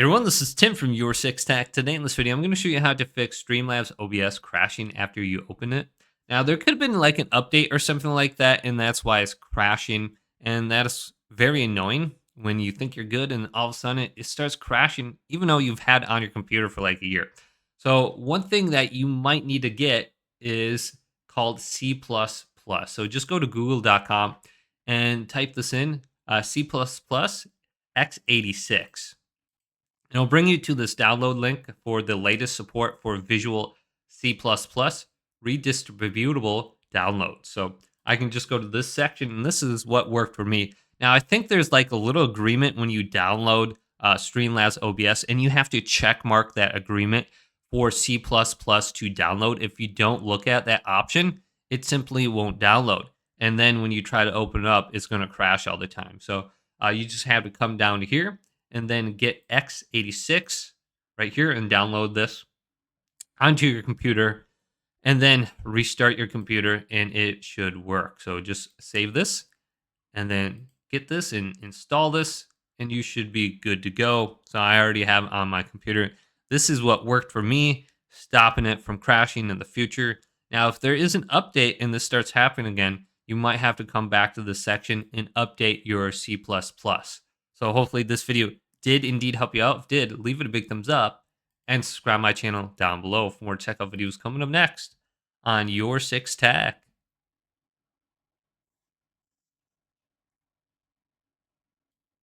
Hey everyone, this is Tim from Your Six Tech. Today in this video, I'm going to show you how to fix Streamlabs OBS crashing after you open it. Now, there could have been like an update or something like that, and that's why it's crashing. And that is very annoying when you think you're good and all of a sudden it starts crashing, even though you've had it on your computer for like a year. So one thing that you might need to get is called C++. So just go to google.com and type this in, C++ x86. It'll bring you to this download link for the latest support for Visual C++ redistributable download. So I can just go to this section, and this is what worked for me. Now, I think there's like a little agreement when you download Streamlabs OBS, and you have to check mark that agreement for C++ to download. If you don't look at that option, it simply won't download. And then when you try to open it up, it's going to crash all the time. So you just have to come down to here and then get x86 right here and download this onto your computer and then restart your computer and it should work. So just save this and then get this and install this and you should be good to go. So I already have it on my computer. This is what worked for me, stopping it from crashing in the future. Now, if there is an update and this starts happening again, you might have to come back to this section and update your C++. So hopefully this video did indeed help you out. If it did, leave it a big thumbs up and subscribe my channel down below for more tech videos coming up next on Your Six Tech.